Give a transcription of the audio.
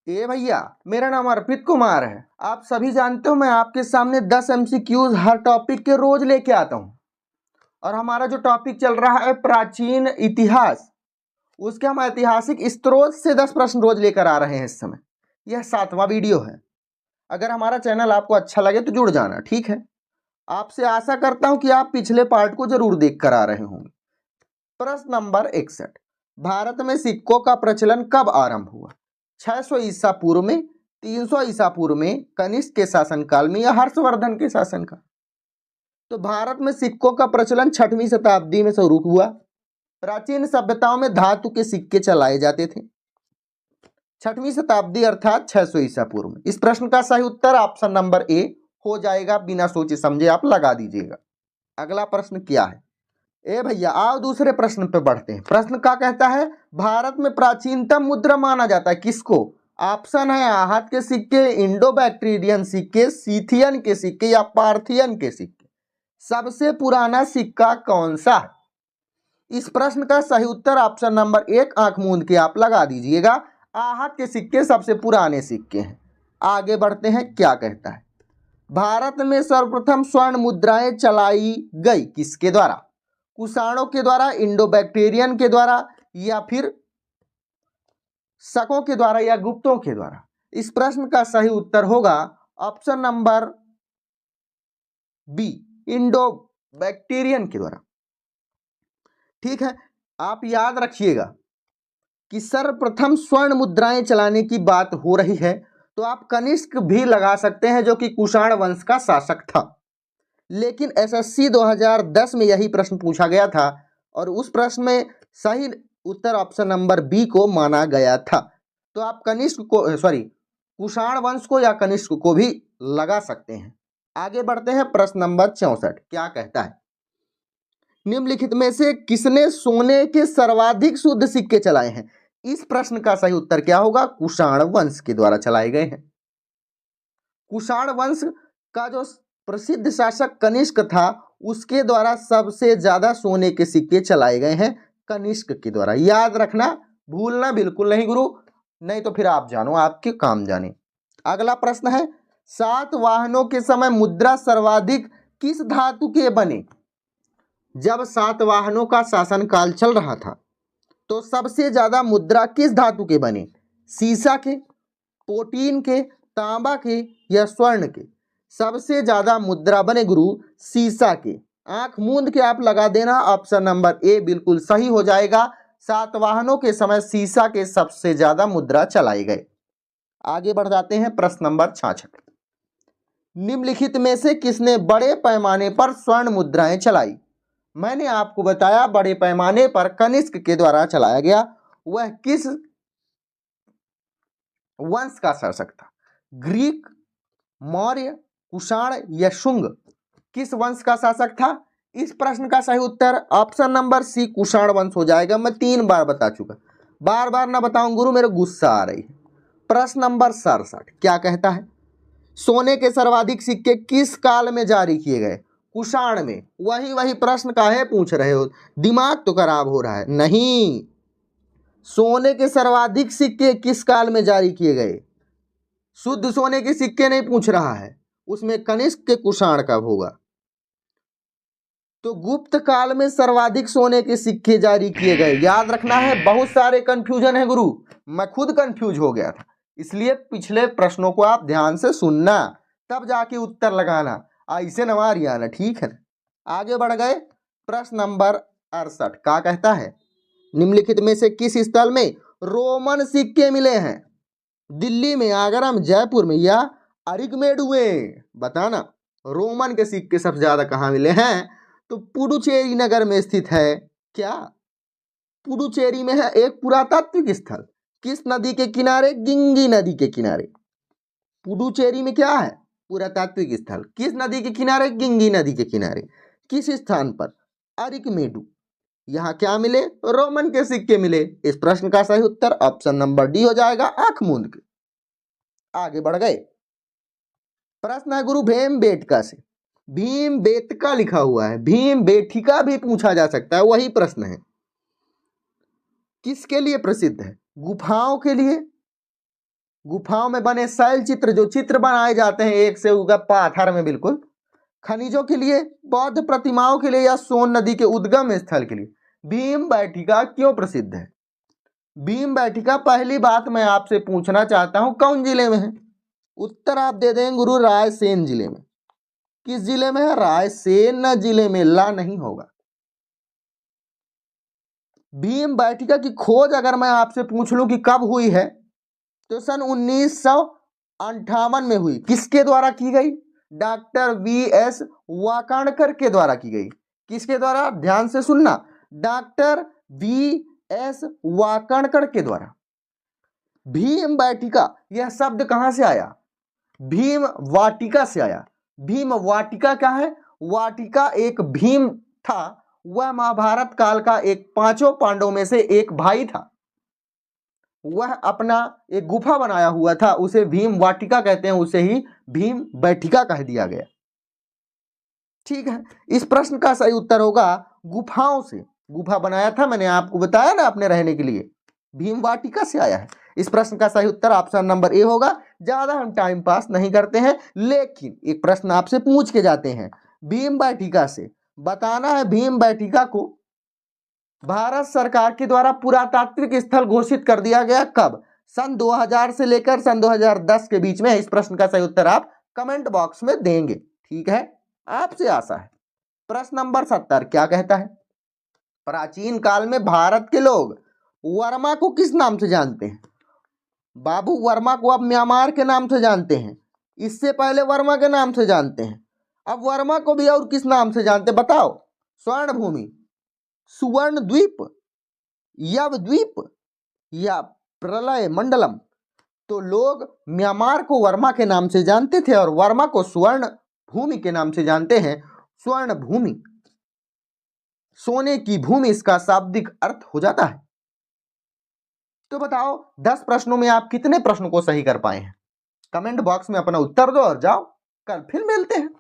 ए भैया, मेरा नाम अर्पित कुमार है। आप सभी जानते हो मैं आपके सामने 10 एमसीक्यूज हर टॉपिक के रोज लेके आता हूँ। और हमारा जो टॉपिक चल रहा है प्राचीन इतिहास, उसके हम ऐतिहासिक स्रोत से 10 प्रश्न रोज लेकर आ रहे हैं इस समय। यह 7वां वीडियो है। अगर हमारा चैनल आपको अच्छा लगे तो जुड़ जाना, ठीक है। आपसे आशा करता हूं कि आप पिछले पार्ट को जरूर देख कर आ रहे होंगे। प्रश्न नंबर 61, भारत में सिक्कों का प्रचलन कब आरंभ हुआ? 600 ईसा पूर्व में, 300 ईसा पूर्व में, कनिष्क के शासनकाल में या हर्षवर्धन के शासनकाल? तो भारत में सिक्कों का प्रचलन 6वीं शताब्दी में शुरू हुआ। प्राचीन सभ्यताओं में धातु के सिक्के चलाए जाते थे। 6वीं शताब्दी अर्थात 600 ईसा पूर्व में। इस प्रश्न का सही उत्तर ऑप्शन नंबर ए हो जाएगा। बिना सोचे समझे आप लगा दीजिएगा। अगला प्रश्न क्या है? ए भैया, आओ दूसरे प्रश्न पे बढ़ते हैं। प्रश्न क्या कहता है? भारत में प्राचीनतम मुद्रा माना जाता है किसको? ऑप्शन है आहत के सिक्के, इंडो बैक्टीरियन सिक्के, सीथियन के सिक्के या पार्थियन के सिक्के। सबसे पुराना सिक्का कौन सा है? इस प्रश्न का सही उत्तर ऑप्शन नंबर 1 आंख मूंद के आप लगा दीजिएगा। आहत के सिक्के सबसे पुराने सिक्के हैं। आगे बढ़ते हैं। क्या कहता है? भारत में सर्वप्रथम स्वर्ण मुद्राएं चलाई गई किसके द्वारा? कुषाणों के द्वारा, इंडो बैक्टीरियन के द्वारा या फिर शकों के द्वारा या गुप्तों के द्वारा? इस प्रश्न का सही उत्तर होगा option number B, Indo Bactrian के द्वारा। ठीक है, आप याद रखिएगा कि सर्वप्रथम स्वर्ण मुद्राएं चलाने की बात हो रही है तो आप कनिष्क भी लगा सकते हैं जो कि कुषाण वंश का शासक था। लेकिन एसएससी 2010 में यही प्रश्न पूछा गया था और उस प्रश्न में सही उत्तर ऑप्शन नंबर बी को माना गया था। तो आप कनिष्क को कुषाण वंश को या कनिष्क को भी लगा सकते हैं। आगे बढ़ते हैं। प्रश्न नंबर 64 क्या कहता है? निम्नलिखित में से किसने सोने के सर्वाधिक शुद्ध सिक्के चलाए हैं? इस प्रश्न का सही उत्तर क्या होगा? कुषाण वंश के द्वारा चलाए गए हैं। कुषाण वंश का जो प्रसिद्ध शासक कनिष्क था उसके द्वारा सबसे ज्यादा सोने के सिक्के चलाए गए हैं कनिष्क के द्वारा। याद रखना, भूलना बिल्कुल नहीं गुरु, नहीं तो फिर आप जानो आपके काम जाने। अगला प्रश्न है, सातवाहनों के समय मुद्रा सर्वाधिक किस धातु के बने? जब सातवाहनों का शासनकाल चल रहा था तो सबसे ज्यादा मुद्रा किस धातु के बने? सीसा के, पोटीन के, तांबा के या स्वर्ण के? सबसे ज्यादा मुद्रा बने गुरु सीसा के। आंख मूंद के आप लगा देना, ऑप्शन नंबर ए बिल्कुल सही हो जाएगा। सातवाहनों के समय सीसा के सबसे ज्यादा मुद्रा चलाए गए। आगे बढ़ जाते हैं। प्रश्न नंबर 66, निम्नलिखित में से किसने बड़े पैमाने पर स्वर्ण मुद्राएं चलाई? मैंने आपको बताया बड़े पैमाने पर कनिष्क के द्वारा चलाया गया। वह किस वंश का शासक था? ग्रीक, मौर्य, कुषाण या शुंग? किस वंश का शासक था? इस प्रश्न का सही उत्तर ऑप्शन नंबर सी कुषाण वंश हो जाएगा। मैं 3 बार बता चुका, बार बार ना बताऊं गुरु, मेरे गुस्सा आ रही है। प्रश्न नंबर 67 क्या कहता है? सोने के सर्वाधिक सिक्के किस काल में जारी किए गए? कुषाण में। वही प्रश्न काहे पूछ रहे हो? दिमाग तो खराब हो रहा है। नहीं, सोने के सर्वाधिक सिक्के किस काल में जारी किए गए? शुद्ध सोने के सिक्के नहीं पूछ रहा है, उसमें कनिष्क के कुषाण कब होगा? तो गुप्त काल में सर्वाधिक सोने के सिक्के जारी किए गए। याद रखना है, बहुत सारे कंफ्यूजन है गुरु, मैं खुद कंफ्यूज हो गया था। इसलिए पिछले प्रश्नों को आप ध्यान से सुनना, तब जाके उत्तर लगाना, ऐसे न मारी आना, ठीक है। आगे बढ़ गए। प्रश्न नंबर 68 क्या कहता है? निम्नलिखित में से किस स्थल में रोमन सिक्के मिले हैं? दिल्ली में, आगरा में, जयपुर में या अरिकमेडु में? बताना। रोमन के सिक्के सबसे ज्यादा कहाँ मिले हैं? तो पुडुचेरी नगर में स्थित है। क्या पुडुचेरी में है एक पुरातात्विक स्थल? किस नदी के किनारे? गिंगी नदी के किनारे। पुडुचेरी में क्या है? पुरातात्विक स्थल। किस नदी के किनारे? गिंगी नदी के किनारे। किस स्थान पर? अरिकमेडु। यहाँ क्या मिले? रोमन के सिक्के मिले। इस प्रश्न का सही उत्तर ऑप्शन नंबर डी हो जाएगा, आंख मूंद के। आगे बढ़ गए। प्रश्न है गुरु भीमबेटका से। भीमबेटका लिखा हुआ है, भीमबेटिका भी पूछा जा सकता है, वही प्रश्न है। किसके लिए प्रसिद्ध है? गुफाओं के लिए, गुफाओं में बने शैल चित्र, जो चित्र बनाए जाते हैं एक से ऊपर पाथर में, बिल्कुल खनिजों के लिए, बौद्ध प्रतिमाओं के लिए या सोन नदी के उद्गम स्थल के लिए भीमबैठिका क्यों प्रसिद्ध है? भीमबैठिका, पहली बात मैं आपसे पूछना चाहता हूं, कौन जिले में है? उत्तर आप दे दें गुरु, रायसेन जिले में। किस जिले में है? रायसेन जिले में, ला नहीं होगा। भीमबैठिका की खोज अगर मैं आपसे पूछ लूं कि कब हुई है, तो सन 1958 में हुई। किसके द्वारा की गई? Doctor VS. वाकाणकर के द्वारा की गई। किसके द्वारा? ध्यान से सुनना, डॉक्टर वी.एस. वाकाणकर के द्वारा। भीमबैठिका, यह शब्द कहां से आया? भीम वाटिका से आया। भीम वाटिका क्या है? वाटिका एक भीम था, वह महाभारत काल का एक 5 पांडवों में से एक भाई था। वह अपना एक गुफा बनाया हुआ था, उसे भीम वाटिका कहते हैं, उसे ही भीम बैठिका कह दिया गया। ठीक है, इस प्रश्न का सही उत्तर होगा गुफाओं से। गुफा बनाया था, मैंने आपको बताया ना, अपने रहने के लिए, भीम वाटिका से आया है। इस प्रश्न का सही उत्तर ऑप्शन नंबर ए होगा। ज्यादा हम टाइम पास नहीं करते हैं, लेकिन एक प्रश्न आपसे पूछ के जाते हैं। भीमबैठिका से बताना है, भीमबैठिका को भारत सरकार के द्वारा पुरातात्विक स्थल घोषित कर दिया गया कब? सन 2000 से लेकर सन 2010 के बीच में। इस प्रश्न का सही उत्तर आप कमेंट बॉक्स में देंगे। ठीक है, आपसे आशा है। प्रश्न नंबर 70 क्या कहता है? प्राचीन काल में भारत के लोग वर्मा को किस नाम से जानते हैं? बाबू, वर्मा को अब म्यांमार के नाम से जानते हैं, इससे पहले वर्मा के नाम से जानते हैं, अब वर्मा को भी और किस नाम से जानते? बताओ। स्वर्ण भूमि, सुवर्ण द्वीप, यव द्वीप या प्रलय मंडलम? तो लोग म्यांमार को वर्मा के नाम से जानते थे और वर्मा को स्वर्ण भूमि के नाम से जानते हैं। स्वर्ण भूमि, सोने की भूमि, इसका शाब्दिक अर्थ हो जाता है। तो बताओ 10 प्रश्नों में आप कितने प्रश्नों को सही कर पाए हैं? कमेंट बॉक्स में अपना उत्तर दो और जाओ, कल फिर मिलते हैं।